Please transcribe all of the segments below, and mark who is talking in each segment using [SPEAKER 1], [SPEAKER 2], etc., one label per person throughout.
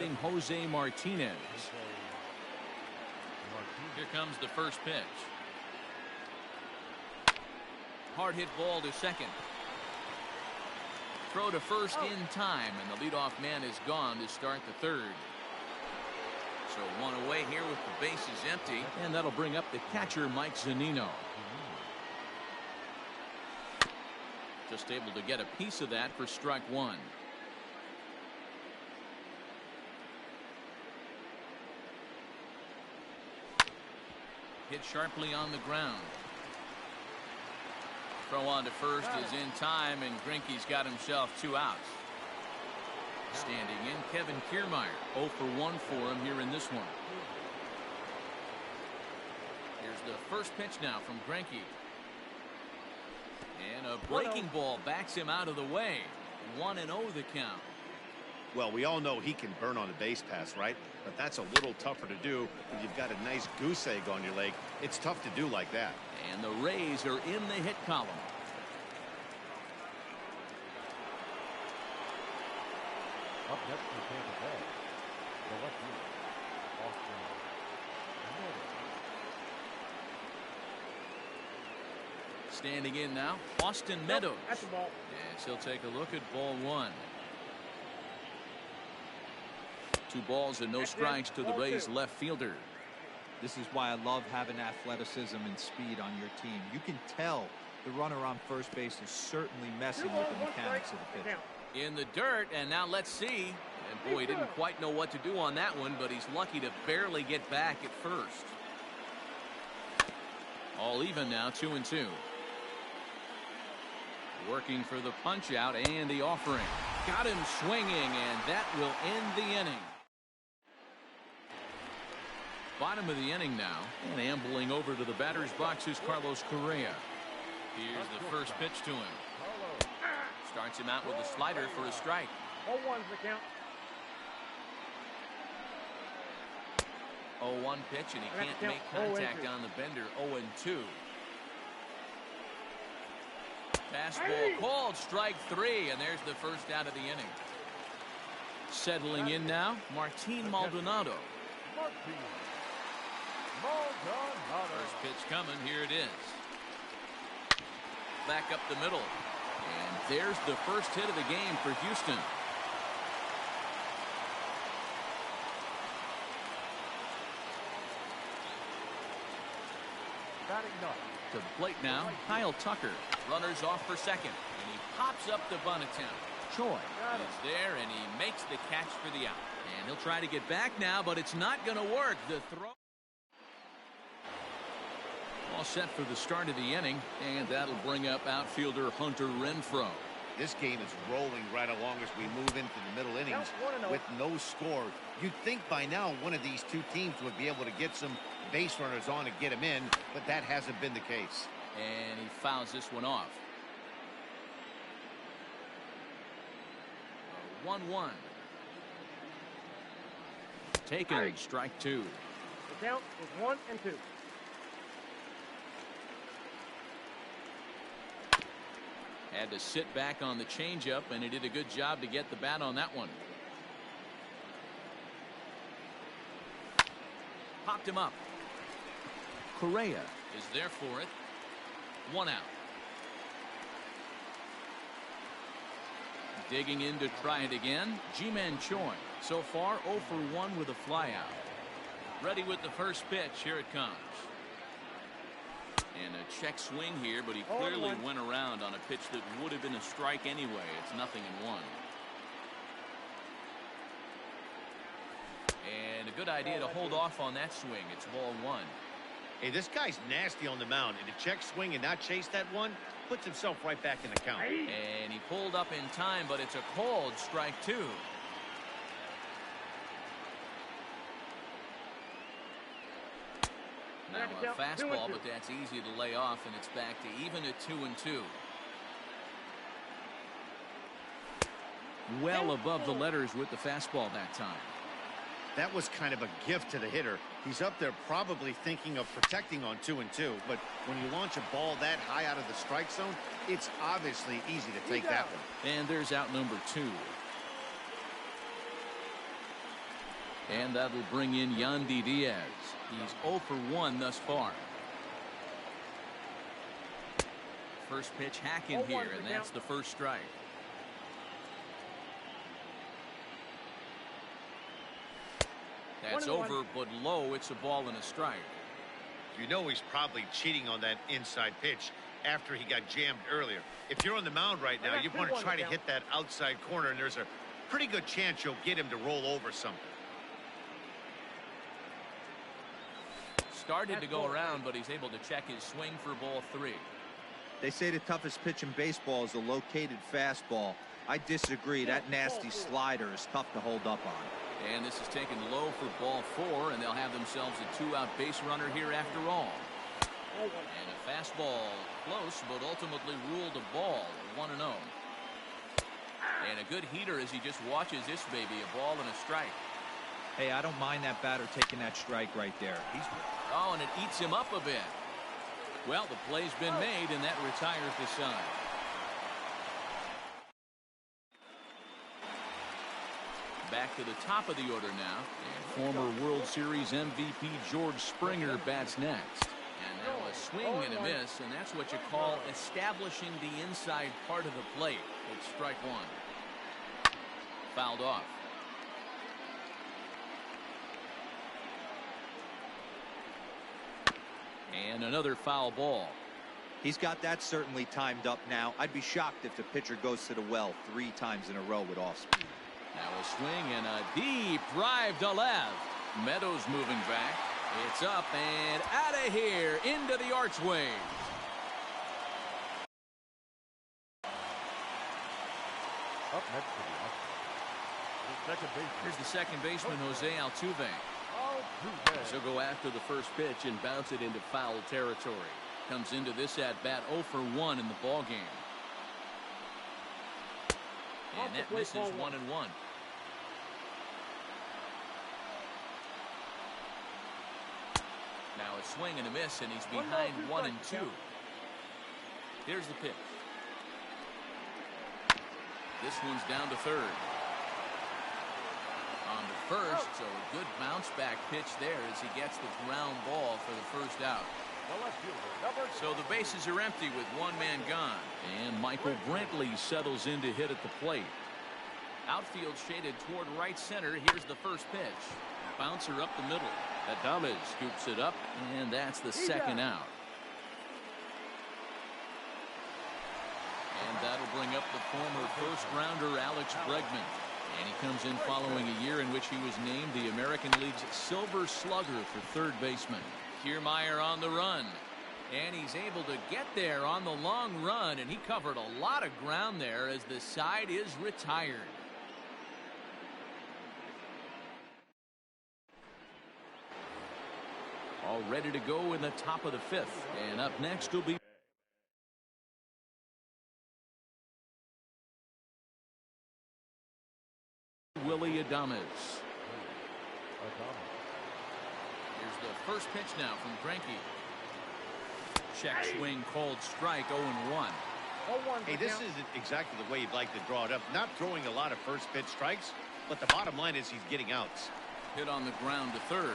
[SPEAKER 1] Jose Martinez. Here comes the first pitch. Hard hit ball to second. Throw to first in time, and the leadoff man is gone to start the third. So one away here with the bases empty, and that'll bring up the catcher Mike Zunino. Just able to get a piece of that for strike one. Hit sharply on the ground. Throw on to first is in time, and Greinke's got himself 2 outs. Standing in, Kevin Kiermaier. 0 for 1 for him here in this one. Here's the first pitch now from Greinke. And a breaking ball backs him out of the way. 1-0 the count.
[SPEAKER 2] Well, we all know he can burn on a base pass, right? But that's a little tougher to do when you've got a nice goose egg on your leg. It's tough to do like that.
[SPEAKER 1] And the Rays are in the hit column.
[SPEAKER 3] Up next for Tampa Bay, the left fielder, Austin Meadows.
[SPEAKER 1] Standing in now, Austin Meadows.
[SPEAKER 4] That's the ball.
[SPEAKER 1] Yes, he'll take a look at ball one. 2 balls and no strikes to the Rays left fielder.
[SPEAKER 5] This is why I love having athleticism and speed on your team. You can tell the runner on first base is certainly messing with the mechanics of the pitch.
[SPEAKER 1] In the dirt, and now let's see. And boy, he didn't quite know what to do on that one, but he's lucky to barely get back at first. All even now, 2-2. Working for the punch out and the offering. Got him swinging, and that will end the inning. Bottom of the inning now, and ambling over to the batter's box is Carlos Correa. Here's the first pitch to him. Starts him out with a slider for a strike.
[SPEAKER 4] 0-1's the count.
[SPEAKER 1] 0-1 pitch, and he can't make contact on the bender. 0-2. Fastball called, strike 3, and there's the first out of the inning. Settling in now, Martin Maldonado. First pitch coming, here it is. Back up the middle. And there's the first hit of the game for Houston. To the plate now, Kyle Tucker. Runners off for second, and he pops up the bunt attempt. Choi is there, and he makes the catch for the out. And he'll try to get back now, but it's not going to work. The throw. All set for the start of the inning, and that'll bring up outfielder Hunter Renfroe.
[SPEAKER 2] This game is rolling right along as we move into the middle innings with no score. You'd think by now one of these two teams would be able to get some base runners on and get them in, but that hasn't been the case.
[SPEAKER 1] And he fouls this one off. 1-1. Taken, strike 2.
[SPEAKER 4] The count is 1-2.
[SPEAKER 1] Had to sit back on the changeup, and he did a good job to get the bat on that one. Popped him up. Correa is there for it. 1 out. Digging in to try it again, Ji-Man Choi. So far 0 for 1 with a flyout. Ready with the first pitch. Here it comes. And a check swing here, but he clearly went around on a pitch that would have been a strike anyway. It's 0-1. And a good idea to hold off on that swing. It's ball 1.
[SPEAKER 2] Hey, this guy's nasty on the mound, and to check swing and not chase that one puts himself right back in the count.
[SPEAKER 1] And he pulled up in time, but it's a called strike 2. Now a fastball, but that's easy to lay off, and it's back to even at 2-2. Well above the letters with the fastball that time.
[SPEAKER 2] That was kind of a gift to the hitter. He's up there probably thinking of protecting on 2-2, but when you launch a ball that high out of the strike zone, it's obviously easy to take that one.
[SPEAKER 1] And there's out number 2. And that'll bring in Yandy Diaz. He's 0 for 1 thus far. First pitch hacking here, and that's the first strike. That's over, but low. It's a ball and a strike.
[SPEAKER 2] You know he's probably cheating on that inside pitch after he got jammed earlier. If you're on the mound right now, you want to try to hit that outside corner, and there's a pretty good chance you'll get him to roll over something.
[SPEAKER 1] Started to go around, but he's able to check his swing for ball 3.
[SPEAKER 5] They say the toughest pitch in baseball is a located fastball. I disagree. That nasty slider is tough to hold up on.
[SPEAKER 1] And this is taken low for ball 4, and they'll have themselves a 2-out base runner here after all. And a fastball close, but ultimately ruled a ball, 1-0. And a good heater as he just watches this baby, a ball and a strike.
[SPEAKER 5] Hey, I don't mind that batter taking that strike right there.
[SPEAKER 1] Oh, and it eats him up a bit. Well, the play's been made, and that retires the side. Back to the top of the order now, and former World Series MVP George Springer bats next. And now a swing and a miss, and that's what you call establishing the inside part of the plate. It's strike 1. Fouled off. And another foul ball.
[SPEAKER 5] He's got that certainly timed up now. I'd be shocked if the pitcher goes to the well 3 times in a row with off speed.
[SPEAKER 1] Now a swing and a deep drive to left. Meadows moving back. It's up and out of here into the archway.
[SPEAKER 3] Up next to the outfield. The second base.
[SPEAKER 1] Here's the second baseman, Jose Altuve. He'll go after the first pitch and bounce it into foul territory. Comes into this at-bat 0 for 1 in the ball game. And that misses 1-1. Now a swing and a miss, and he's behind 1-2. Here's the pitch. This one's down to third. On to first, so a good bounce back pitch there as he gets the ground ball for the first out. So the bases are empty with one man gone. And Michael Brantley settles in to hit at the plate. Outfield shaded toward right center. Here's the first pitch. Bouncer up the middle. Adames scoops it up, and that's the second out. And that'll bring up the former first-rounder Alex Bregman. And he comes in following a year in which he was named the American League's Silver Slugger for third baseman. Kiermaier on the run. And he's able to get there on the long run, and he covered a lot of ground there as the side is retired. All ready to go in the top of the 5th. And up next will be Willie Adames. Here's the first pitch now from Greinke. Check swing, called strike, 0-1.
[SPEAKER 2] Hey, this isn't exactly the way you'd like to draw it up. Not throwing a lot of first pitch strikes, but the bottom line is he's getting outs.
[SPEAKER 1] Hit on the ground to third.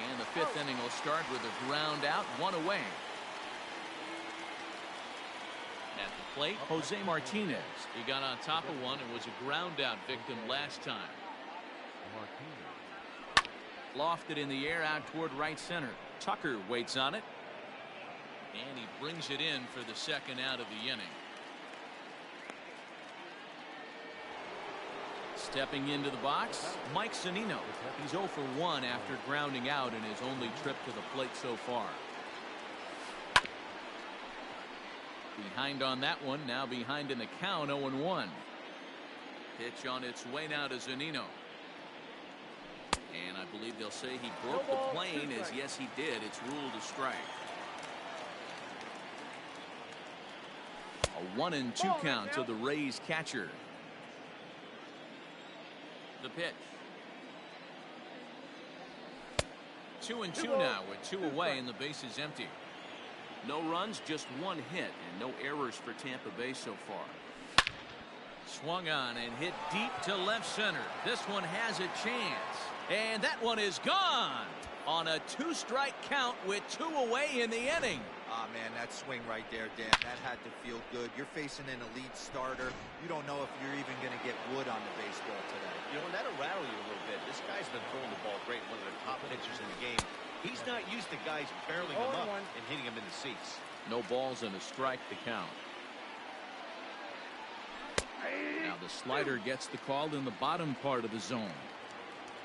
[SPEAKER 1] And the 5th inning will start with a ground out, 1 away. At the plate, Jose Martinez. He got on top of one and was a ground out victim last time. Lofted in the air out toward right center. Tucker waits on it. And he brings it in for the second out of the inning. Stepping into the box, Mike Zunino. He's 0 for 1 after grounding out in his only trip to the plate so far. Behind on that one, now behind in the count, 0-1. Pitch on its way now to Zunino. And I believe they'll say he broke the plane, as yes he did. It's ruled a strike. A 1-2 count to the Rays catcher. The pitch. 2-2 now with 2 away and the base is empty. No runs, just 1 hit, and no errors for Tampa Bay so far. Swung on and hit deep to left center. This one has a chance. And that one is gone on a 2-strike count with 2 away in the inning.
[SPEAKER 5] Ah, man, that swing right there, Dan, that had to feel good. You're facing an elite starter. You don't know if you're even going to get wood on the baseball today.
[SPEAKER 2] You know, and that'll rattle you a little bit. This guy's been throwing the ball great, one of the top pitchers in the game. He's not used to guys barreling him up and hitting him in the seats.
[SPEAKER 1] No balls and a strike to count. Now the slider gets the call in the bottom part of the zone.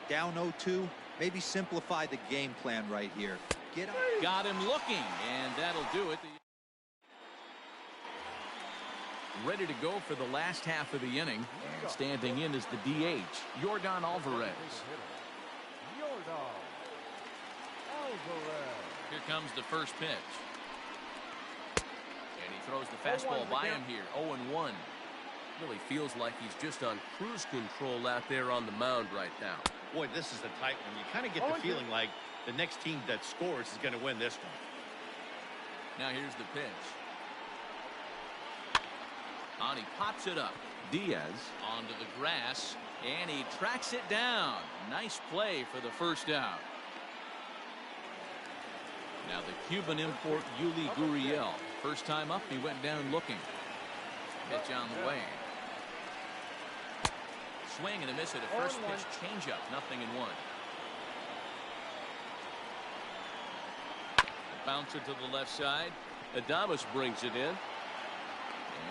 [SPEAKER 5] Down 0-2, maybe simplify the game plan right here. Get up.
[SPEAKER 1] Got him looking, and that'll do it. Ready to go for the last half of the inning. And standing in is the DH, Yordan Alvarez. Here comes the first pitch. And he throws the fastball by him here, 0-1.
[SPEAKER 6] Really feels like he's just on cruise control out there on the mound right now.
[SPEAKER 2] Boy, this is a tight one. You kind of get the feeling like the next team that scores is going to win this one.
[SPEAKER 1] Now here's the pitch. On, he pops it up. Diaz onto the grass, and he tracks it down. Nice play for the first out. Now the Cuban import Yuli Gurriel. First time up, he went down looking. Pitch on the way. Swing and a miss at a first pitch changeup. 0-1. Bounce it to the left side. Adames brings it in.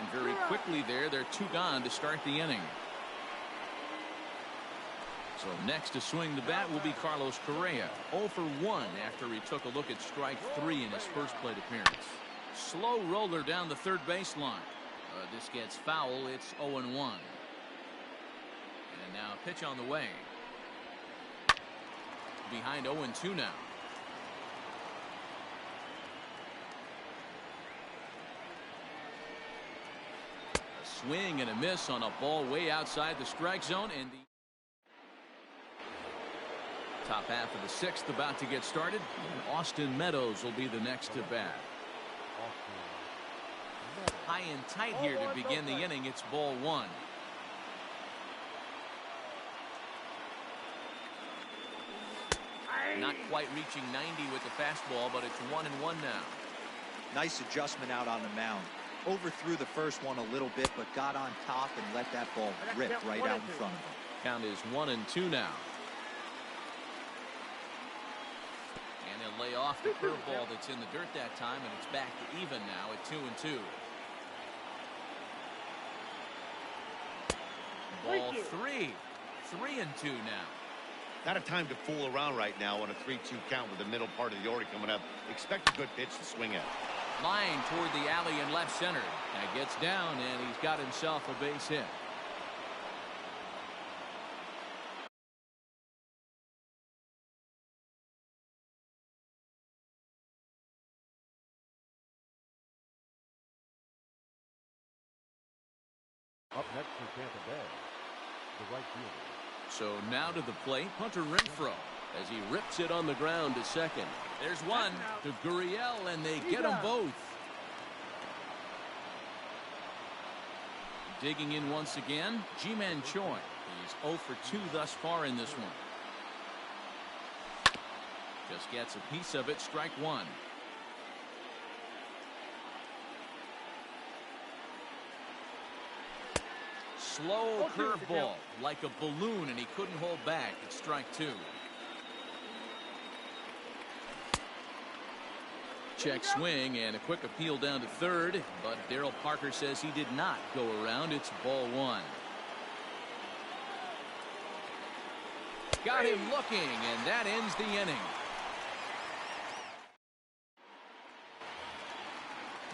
[SPEAKER 1] And very quickly there, they're 2 gone to start the inning. So next to swing the bat will be Carlos Correa. 0 for 1 after he took a look at strike 3 in his first plate appearance. Slow roller down the third baseline. This gets foul. It's 0-1. And now a pitch on the way. Behind 0-2 now. A swing and a miss on a ball way outside the strike zone. And the top half of the 6th about to get started. And Austin Meadows will be the next to bat. High and tight here to begin the inning. It's ball 1. Not quite reaching 90 with the fastball, but it's 1-1 now.
[SPEAKER 5] Nice adjustment out on the mound. Overthrew the first one a little bit, but got on top and let that ball rip right out in front of him.
[SPEAKER 1] Count is 1-2 now. And he'll lay off the curveball that's in the dirt that time, and it's back to even now at 2-2. Ball 3. 3-2 now.
[SPEAKER 2] Not a time to fool around right now on a 3-2 count with the middle part of the order coming up. Expect a good pitch to swing at.
[SPEAKER 1] Line toward the alley in left center. That gets down, and he's got himself a base hit.
[SPEAKER 3] Up next for Tampa Bay, the right fielder.
[SPEAKER 6] So now to the plate, Hunter Renfroe, as he rips it on the ground to second.
[SPEAKER 1] There's one to Gurriel, and they get them both. Digging in once again, Ji-Man Choi. He's 0 for 2 thus far in this one. Just gets a piece of it, strike 1. Slow curveball, like a balloon, and he couldn't hold back. It's strike 2. Check swing and a quick appeal down to third, but Darryl Parker says he did not go around. It's ball 1. Got him looking, and that ends the inning.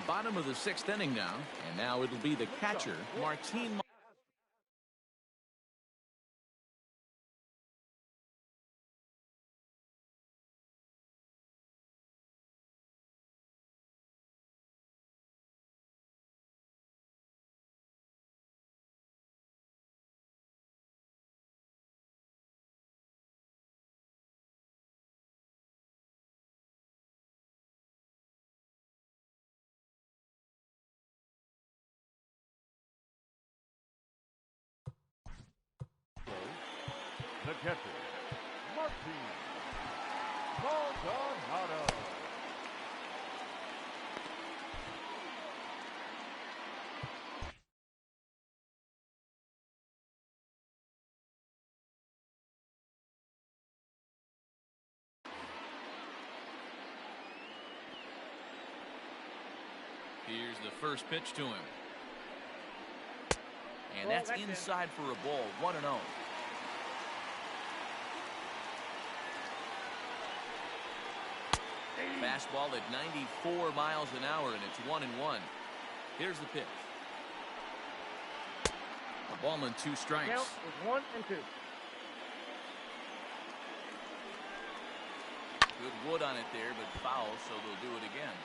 [SPEAKER 1] Bottom of the 6th inning now, and now it'll be the catcher, Martin.
[SPEAKER 3] catcher, Martin Maldonado.
[SPEAKER 1] Here's the first pitch to him. And that's inside for a ball, 1-0. Fastball at 94 miles an hour, and it's 1-1. Here's the pitch. A ball and 2 strikes.
[SPEAKER 4] Count is 1-2.
[SPEAKER 1] Good wood on it there, but foul, so they'll do it again.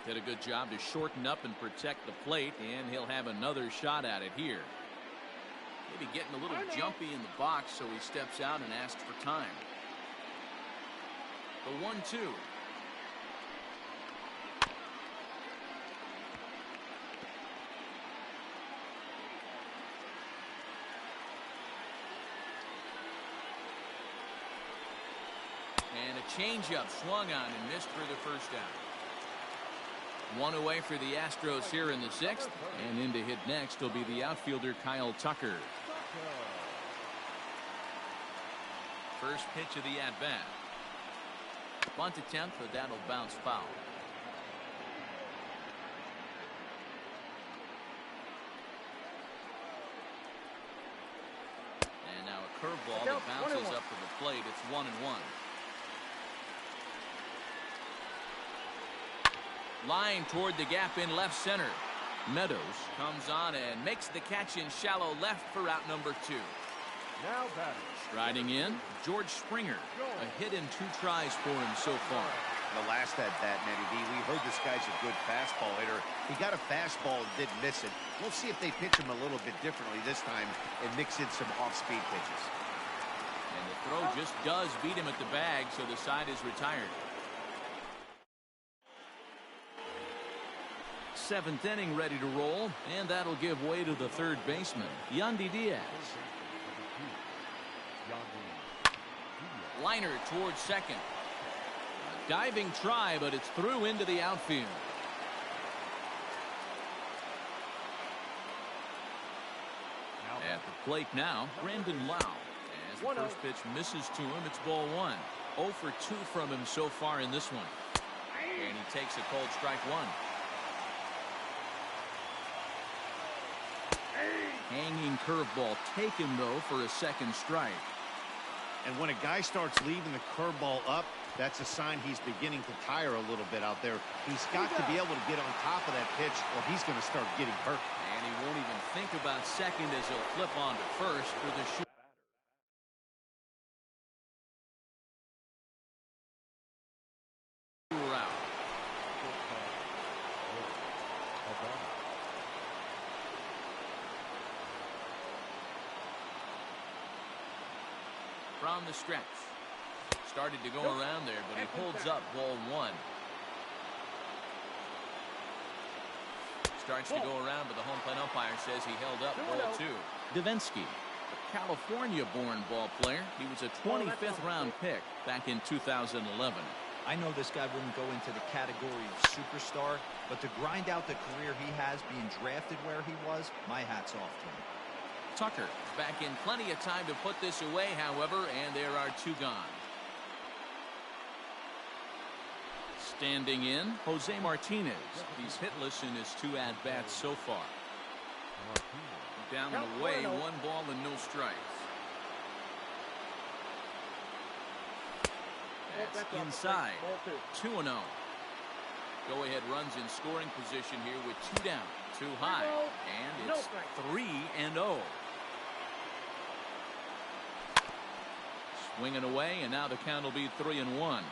[SPEAKER 1] Did a good job to shorten up and protect the plate, and he'll have another shot at it here. Maybe getting a little jumpy in the box, so he steps out and asks for time. The 1-2. And a changeup swung on and missed for the first down. One away for the Astros here in the 6th, and in to hit next will be the outfielder Kyle Tucker. First pitch of the at-bat. Bunt attempt, but that'll bounce foul. And now a curveball that bounces up to the plate. It's 1-1. Line toward the gap in left center. Meadows comes on and makes the catch in shallow left for out number 2.
[SPEAKER 3] Now batting.
[SPEAKER 1] Striding in, George Springer. A hit in 2 tries for him so far.
[SPEAKER 2] The last at bat, Matty V, we heard this guy's a good fastball hitter. He got a fastball and didn't miss it. We'll see if they pitch him a little bit differently this time and mix in some off-speed pitches.
[SPEAKER 1] And the throw just does beat him at the bag, so the side is retired. 7th inning ready to roll, and that'll give way to the third baseman, Yandy Diaz. Liner towards second. A diving try, but it's through into the outfield. At the plate now, Brandon Lau. As the first pitch misses to him, it's ball 1. 0 for 2 from him so far in this one. And he takes a cold strike 1. Hanging curveball taken, though, for a second strike.
[SPEAKER 2] And when a guy starts leaving the curveball up, that's a sign he's beginning to tire a little bit out there. He's got to be able to get on top of that pitch, or he's going to start getting hurt.
[SPEAKER 1] And he won't even think about second as he'll flip on to first for the shoot. From the stretch. Started to go around there, but he holds up ball 1. Starts to go around, but the home plate umpire says he held up ball 2. Davinsky, a California-born ball player. He was a 25th round pick back in 2011.
[SPEAKER 5] I know this guy wouldn't go into the category of superstar, but to grind out the career he has being drafted where he was, my hat's off to him.
[SPEAKER 1] Tucker back in plenty of time to put this away, however, and there are 2 gone. Standing in, Jose Martinez. He's hitless in his 2 at-bats so far. Down and away, 1 ball and no strikes. That's inside. 2-0. Go-ahead runs in scoring position here with 2 down, 2 high, and it's 3-0. Swinging away, and now the count will be 3-1.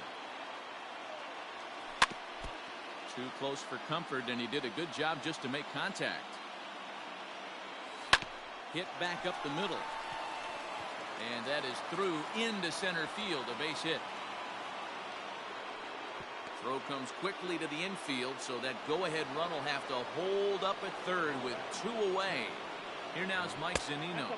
[SPEAKER 1] Too close for comfort, and he did a good job just to make contact. Hit back up the middle. And that is through into center field, a base hit. Throw comes quickly to the infield, so that go-ahead run will have to hold up at third with 2 away. Here now is Mike Zunino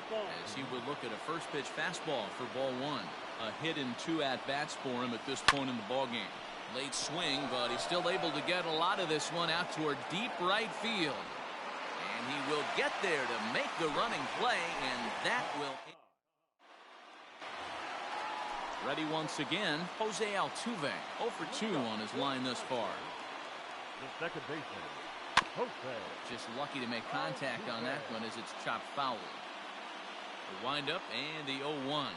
[SPEAKER 1] as he would look at a first pitch fastball for ball 1. A hit in 2 at-bats for him at this point in the ballgame. Late swing, but he's still able to get a lot of this one out toward deep right field. And he will get there to make the running play, and that will... Ready once again, Jose Altuve, 0 for 2 on his line thus far.
[SPEAKER 3] The second baseman, Jose.
[SPEAKER 1] Just lucky to make contact on that one as it's chopped foul. The windup and the 0-1.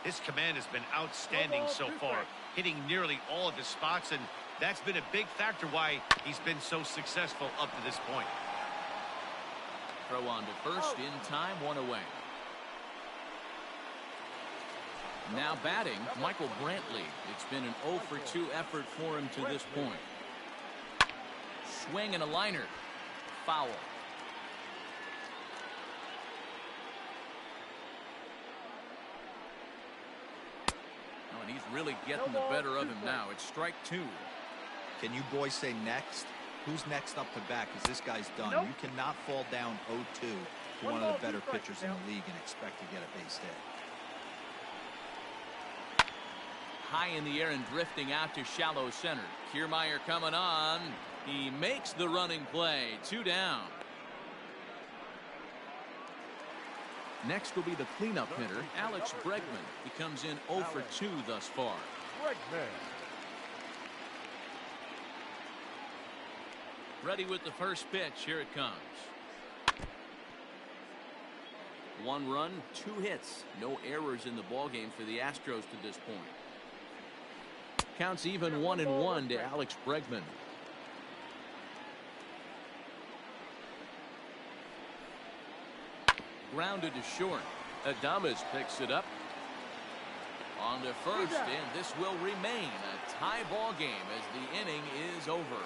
[SPEAKER 2] His command has been outstanding so far, hitting nearly all of his spots, and that's been a big factor why he's been so successful up to this point.
[SPEAKER 1] Throw on to first in time, 1 away. Now batting, Michael Brantley. It's been an 0 for 2 effort for him to this point. Swing and a liner. Foul. Oh, and he's really getting the better of him now. It's strike 2.
[SPEAKER 5] Can you boys say next? Who's next up to bat? Because this guy's done. You cannot fall down 0-2 to one of the better pitchers in the league and expect to get a base hit.
[SPEAKER 1] High in the air and drifting out to shallow center. Kiermaier coming on. He makes the running play. 2 down. Next will be the cleanup hitter, Alex Bregman. He comes in 0 for 2 thus far.
[SPEAKER 3] Bregman.
[SPEAKER 1] Ready with the first pitch. Here it comes. 1 run, 2 hits. No errors in the ballgame for the Astros to this point. Counts even 1-1 to Alex Bregman. Grounded to short.
[SPEAKER 6] Adames picks it up.
[SPEAKER 1] On to first, and this will remain a tie ball game as the inning is over.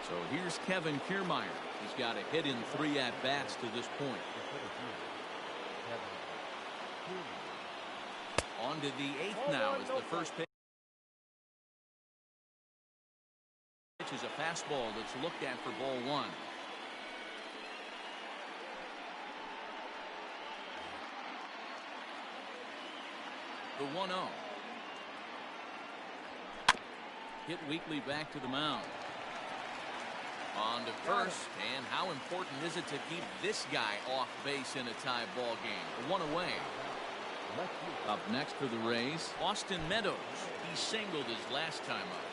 [SPEAKER 1] So here's Kevin Kiermaier. He's got a hit in 3 at-bats to this point. On to the 8th now as the first pitch is a fastball that's looked at for ball 1. The 1-0. Hit weakly back to the mound. On to first, and how important is it to keep this guy off base in a tie ball game? 1 away. Up next for the Rays, Austin Meadows. He singled his last time up.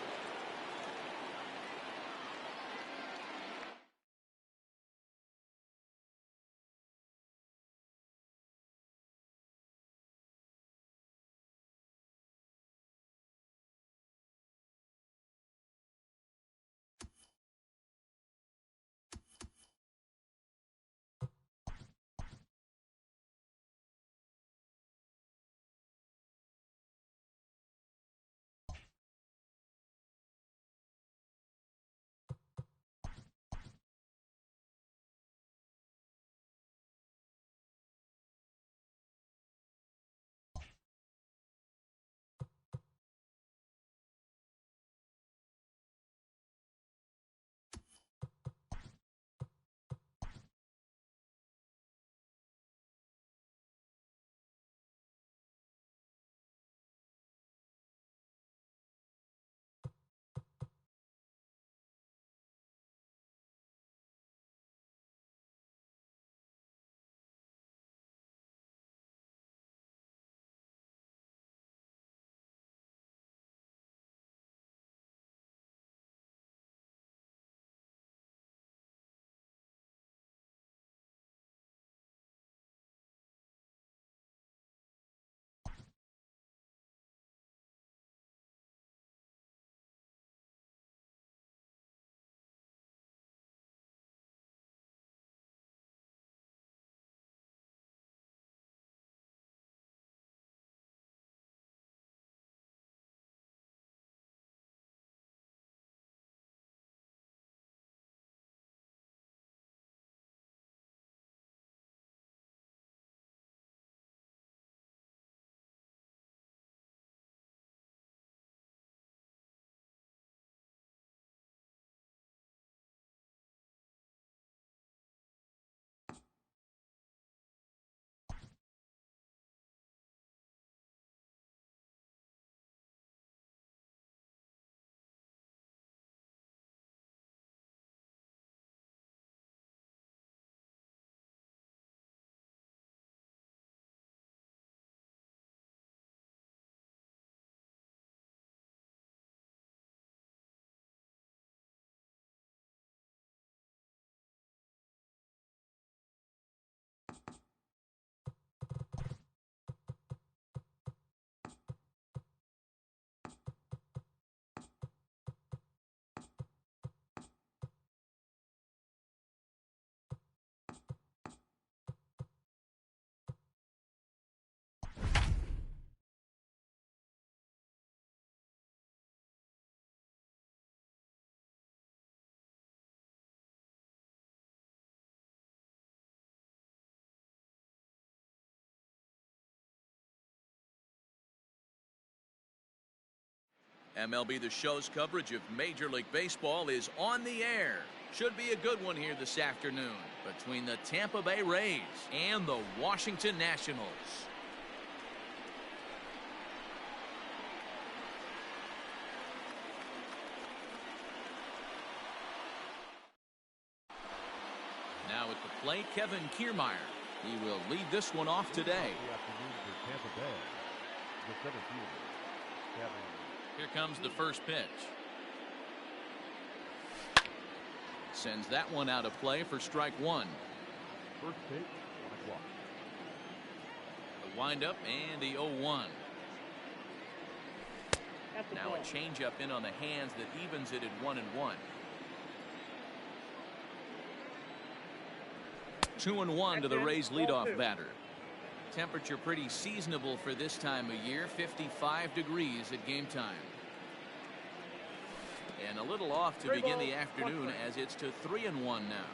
[SPEAKER 1] MLB The Show's coverage of Major League Baseball is on the air. Should be a good one here this afternoon between the Tampa Bay Rays and the Washington Nationals. Now at the plate, Kevin Kiermaier. He will lead this one off today.
[SPEAKER 3] The afternoon for Tampa Bay. The center fielder, Kevin.
[SPEAKER 1] Here comes the first pitch. Sends that one out of play for strike one.
[SPEAKER 3] First pitch, 1 o'clock.
[SPEAKER 1] The windup and the 0-1. Now a changeup in on the hands that evens it at 1-1. 2-1 to the Rays leadoff batter. Temperature pretty seasonable for this time of year, 55 degrees at game time. And a little off to begin the afternoon as it's to 3-1 now.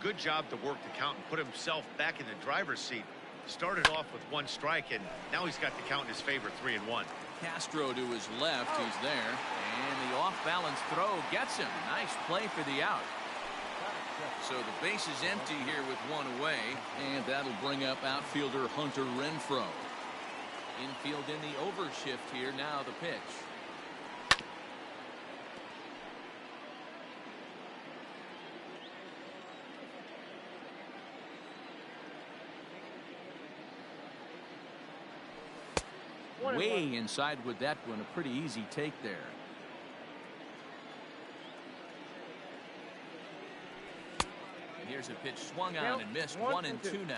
[SPEAKER 2] Good job to work the count and put himself back in the driver's seat. Started off with 1 strike, and now he's got the count in his favor, 3-1.
[SPEAKER 1] Castro to his left, he's there. And the off-balance throw gets him. Nice play for the out. So the base is empty here with 1 away, and that'll bring up outfielder Hunter Renfroe. Infield in the overshift here, now the pitch. Way inside with that one, a pretty easy take there. Here's a pitch swung on and missed. 1-2 now.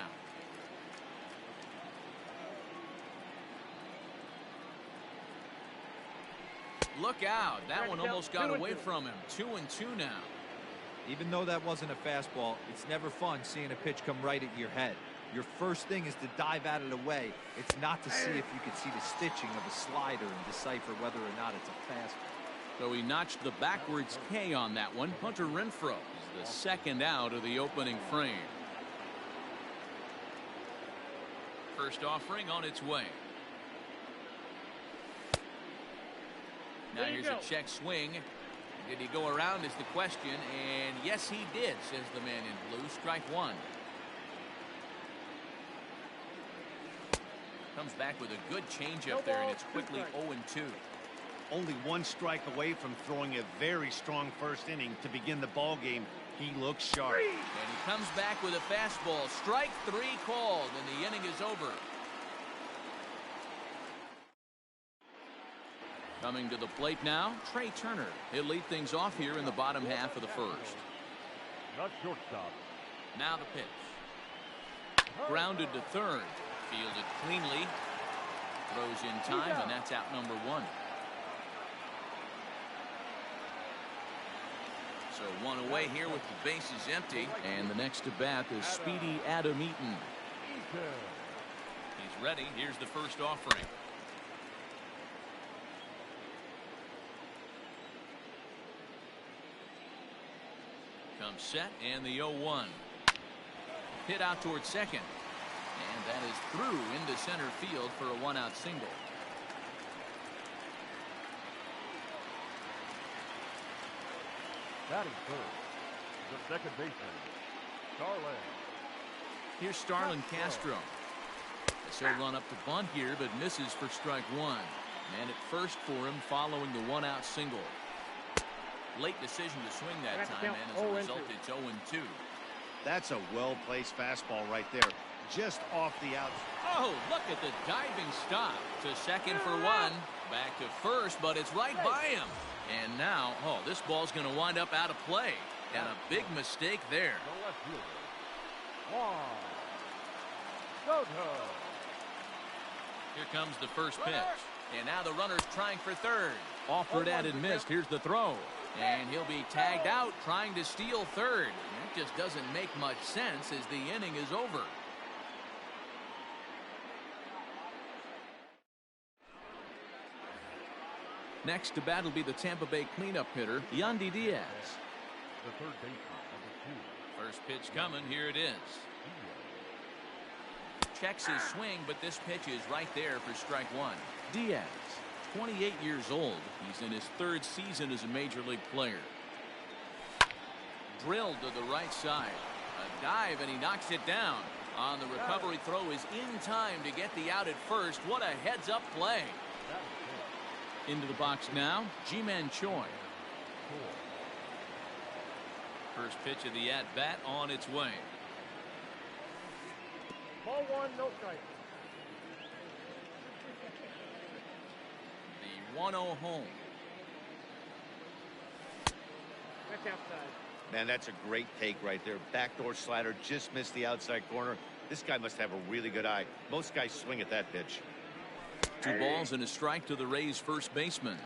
[SPEAKER 1] Look out. That one almost got away from him. 2-2 now.
[SPEAKER 5] Even though that wasn't a fastball, it's never fun seeing a pitch come right at your head. Your first thing is to dive at it away. It's not to see if you can see the stitching of a slider and decipher whether or not it's a fastball.
[SPEAKER 1] So he notched the backwards K on that one. Hunter Renfroe is the second out of the opening frame. First offering on its way. Now here's a check swing. Did he go around is the question, and yes he did, says the man in blue. Strike one. Comes back with a good changeup there, and it's quickly 0-2.
[SPEAKER 2] Only 1 strike away from throwing a very strong first inning to begin the ball game. He looks sharp.
[SPEAKER 1] And he comes back with a fastball. Strike 3 called, and the inning is over. Coming to the plate now, Trey Turner. He'll lead things off here in the bottom half of the first.
[SPEAKER 3] Not shortstop.
[SPEAKER 1] Now the pitch. Grounded to third. Fielded cleanly. Throws in time, and that's out number 1. So 1 away here with the bases empty. And the next to bat is speedy Adam Eaton. He's ready. Here's the first offering. Comes set, and the 0-1. Hit out towards second. And that is through into center field for a 1-out single.
[SPEAKER 3] Batting first, the second baseman, Starlin.
[SPEAKER 1] Here's Starlin Castro. He'll run up to bunt here, but misses for strike 1. Man at first for him following the 1-out single. Late decision to swing that time, and as a result, it's 0-2.
[SPEAKER 2] That's a well-placed fastball right there. Just off the outside.
[SPEAKER 1] Oh, look at the diving stop. To second for 1. Back to first, but it's right by him. And now, oh, this ball's going to wind up out of play. And a big mistake there.
[SPEAKER 3] The left fielder, Soto.
[SPEAKER 1] Here comes the first pitch. And now the runner's trying for third. Offered at and missed. Here's the throw. And he'll be tagged out trying to steal third. That just doesn't make much sense as the inning is over. Next to bat will be the Tampa Bay cleanup hitter, Yandy Diaz.
[SPEAKER 3] The third baseman, number 2.
[SPEAKER 1] First pitch coming. Here it is. Checks his swing, but this pitch is right there for strike 1. Diaz 28 years old. He's in his 3rd season as a major league player. Drilled to the right side. A dive, and he knocks it down. On the recovery throw is in time to get the out at first. What a heads-up play. Into the box now, Ji-Man Choi. First pitch of the at-bat on its way.
[SPEAKER 4] Ball 1, no strike.
[SPEAKER 1] The 1-0 home.
[SPEAKER 4] Back outside.
[SPEAKER 2] Man, that's a great take right there. Backdoor slider, just missed the outside corner. This guy must have a really good eye. Most guys swing at that pitch.
[SPEAKER 1] 2 balls and a strike to the Rays' first baseman.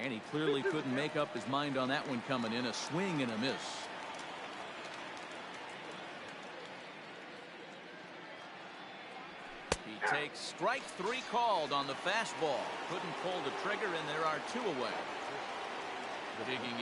[SPEAKER 1] And he clearly couldn't make up his mind on that one coming in. A swing and a miss. He takes strike 3 called on the fastball. Couldn't pull the trigger, and there are 2 away. Digging.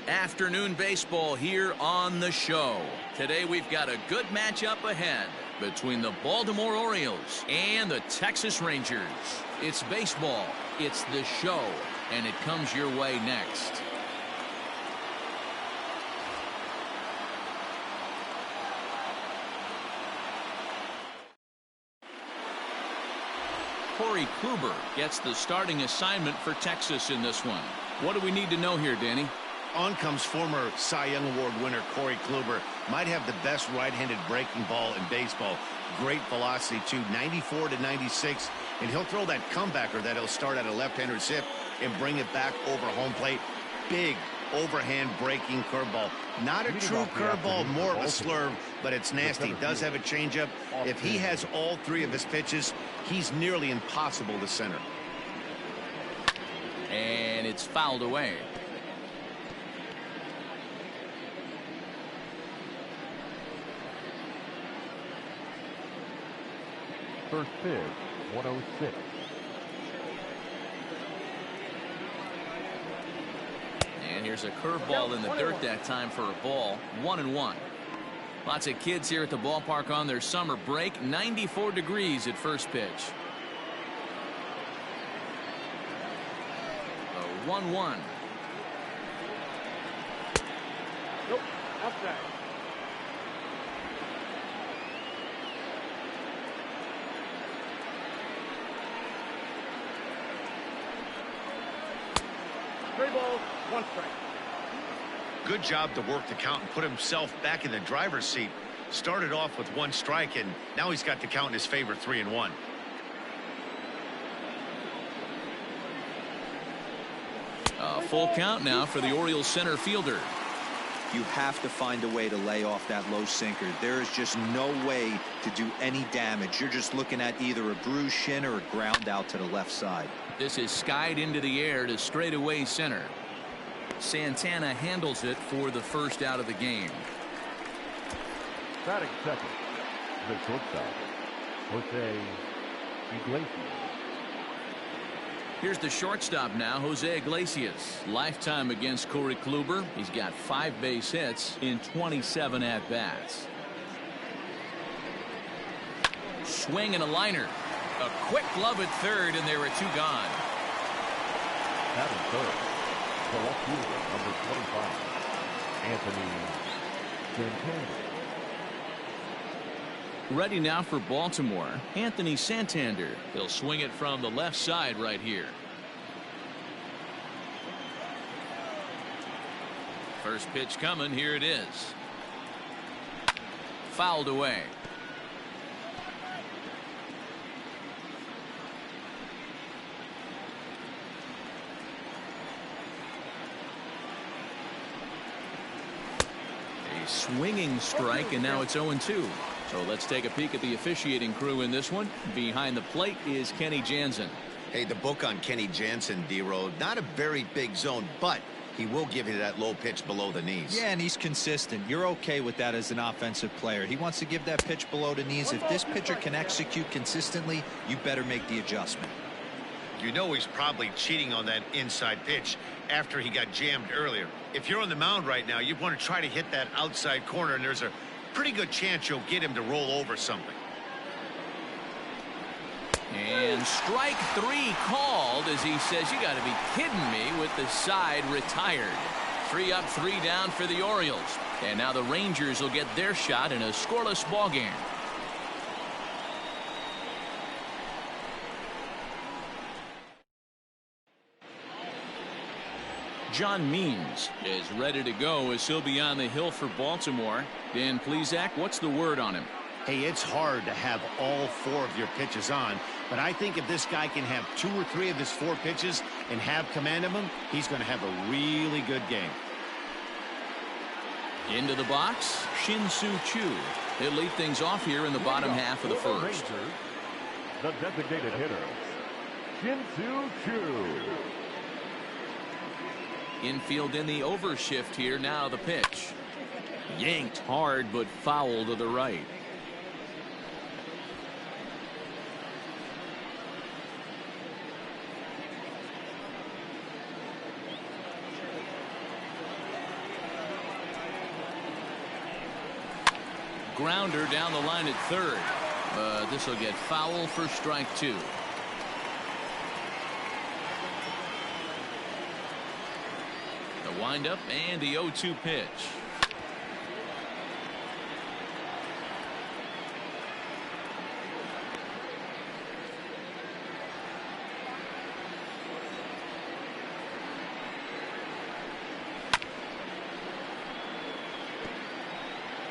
[SPEAKER 1] Afternoon baseball here on the show. Today we've got a good matchup ahead between the Baltimore Orioles and the Texas Rangers. It's baseball, it's the show, and it comes your way next. Corey Kluber gets the starting assignment for Texas in this one. What do we need to know here, Danny?
[SPEAKER 2] On comes former Cy Young Award winner Corey Kluber. Might have the best right-handed breaking ball in baseball. Great velocity, too, 94 to 96. And he'll throw that comebacker that he'll start at a left-hander's hip and bring it back over home plate. Big overhand breaking curveball. Not a true curveball, more of a slurve, but it's nasty. Does have a changeup. If he has all 3 of his pitches, he's nearly impossible to center.
[SPEAKER 1] And it's fouled away.
[SPEAKER 3] First pitch, 106.
[SPEAKER 1] And here's a curveball in the dirt that time for a ball. 1-1. Lots of kids here at the ballpark on their summer break. 94 degrees at first pitch. A 1-1.
[SPEAKER 4] Nope. Outside. Three balls, one strike.
[SPEAKER 2] Good job to work the count and put himself back in the driver's seat. Started off with one strike, and now he's got the count in his favor, 3-1.
[SPEAKER 1] A full count now for the Orioles center fielder.
[SPEAKER 5] You have to find a way to lay off that low sinker. There is just no way to do any damage. You're just looking at either a bruised shin or a ground out to the left side.
[SPEAKER 1] This is skied into the air to straightaway center. Santana handles it for the first out of the game.
[SPEAKER 3] Batting second, the shortstop, Iglesias.
[SPEAKER 1] Here's the shortstop now, Jose Iglesias. Lifetime against Corey Kluber. He's got 5 base hits in 27 at-bats. Swing and a liner. A quick glove at third, and there are 2 gone.
[SPEAKER 3] Batting third, the left fielder, number 25, Anthony Santander.
[SPEAKER 1] Ready now for Baltimore, Anthony Santander. He'll swing it from the left side right here. First pitch coming. Here it is. Fouled away. A swinging strike, and now it's 0-2. So let's take a peek at the officiating crew in this one. Behind the plate is Kenny Jansen.
[SPEAKER 2] Hey, the book on Kenny Jansen, D-Road, not a very big zone, but he will give you that low pitch below the knees.
[SPEAKER 5] Yeah, and he's consistent. You're okay with that as an offensive player. He wants to give that pitch below the knees. If this pitcher can execute consistently, you better make the adjustment.
[SPEAKER 2] You know he's probably cheating on that inside pitch after he got jammed earlier. If you're on the mound right now, you want to try to hit that outside corner, and there's a pretty good chance you'll get him to roll over something.
[SPEAKER 1] And strike 3 called as he says, you got to be kidding me, with the side retired. 3 up, 3 down for the Orioles. And now the Rangers will get their shot in a scoreless ball game. John Means is ready to go as he'll be on the hill for Baltimore. Dan Plesac, what's the word on him?
[SPEAKER 2] Hey, it's hard to have all 4 of your pitches on, but I think if this guy can have 2 or 3 of his 4 pitches and have command of them, he's going to have a really good game.
[SPEAKER 1] Into the box, Shin-Soo Choo. He'll lead things off here in the bottom half of the first.
[SPEAKER 3] Rangers, the designated hitter, Shin-Soo Choo.
[SPEAKER 1] Infield in the overshift here. Now the pitch. Yanked hard, but foul to the right. Grounder down the line at third. This will get foul for strike 2. The windup and the 0-2 pitch.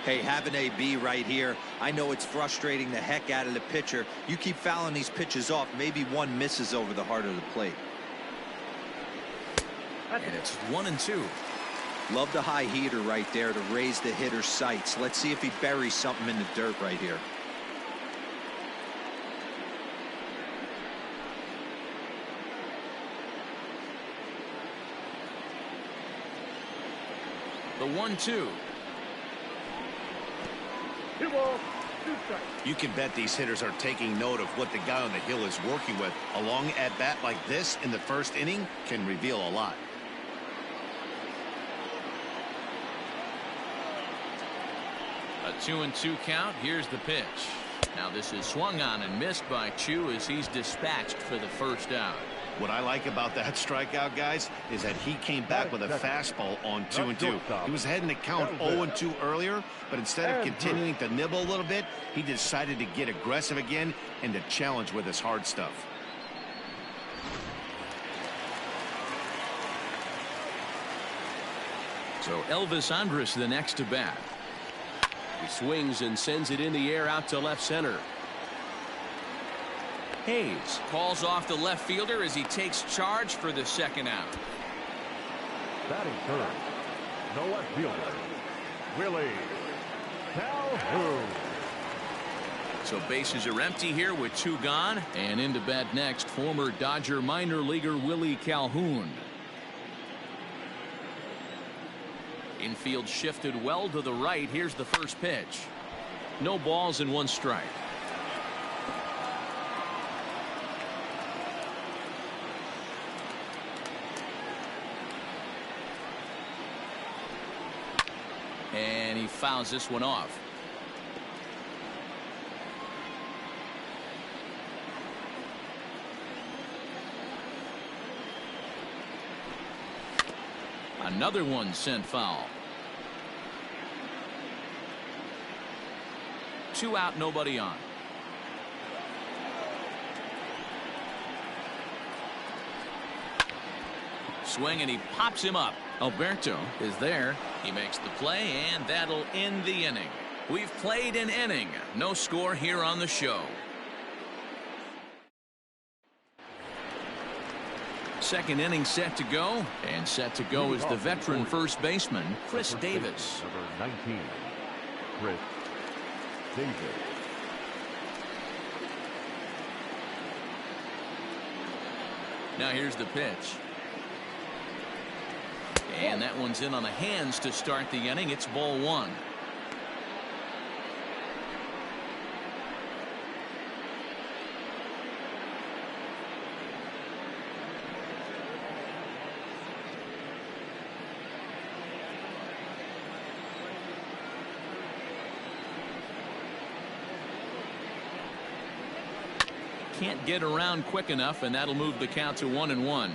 [SPEAKER 5] Hey, have an AB right here. I know it's frustrating the heck out of the pitcher. You keep fouling these pitches off, maybe one misses over the heart of the plate.
[SPEAKER 1] And it's 1-2.
[SPEAKER 5] Love the high heater right there to raise the hitter's sights. Let's see if he buries something in the dirt right here.
[SPEAKER 1] The 1-2.
[SPEAKER 4] 2 balls, 2 strikes.
[SPEAKER 2] You can bet these hitters are taking note of what the guy on the hill is working with. A long at-bat like this in the first inning can reveal a lot.
[SPEAKER 1] A 2-2 count. Here's the pitch. Now this is swung on and missed by Chu as he's dispatched for the first out.
[SPEAKER 2] What I like about that strikeout, guys, is that he came back with a fastball on 2-2. He was heading to count 0-2 earlier, but instead of continuing to nibble a little bit, he decided to get aggressive again and to challenge with his hard stuff.
[SPEAKER 1] So Elvis Andrus the next to bat.
[SPEAKER 6] He swings and sends it in the air out to left center. Hayes
[SPEAKER 1] Calls off the left fielder as he takes charge for the second out.
[SPEAKER 3] Batting third. No left fielder. Willie Calhoun.
[SPEAKER 1] So bases are empty here with 2 gone.
[SPEAKER 6] and into bat next, former Dodger minor leaguer Willie Calhoun.
[SPEAKER 1] Infield shifted well to the right. Here's the first pitch. No balls and 1 strike. And he fouls this one off. Another one sent foul. 2 out, nobody on. Swing and he pops him up. Alberto is there. He makes the play and that'll end the inning. We've played an inning. No score here on the show. Second inning set to go, and set to go is the veteran first baseman Chris Davis.
[SPEAKER 3] Number 19, Chris Davis.
[SPEAKER 1] Now here's the pitch. And that one's in on the hands to start the inning. It's ball 1. Can't get around quick enough, and that'll move the count to 1-1.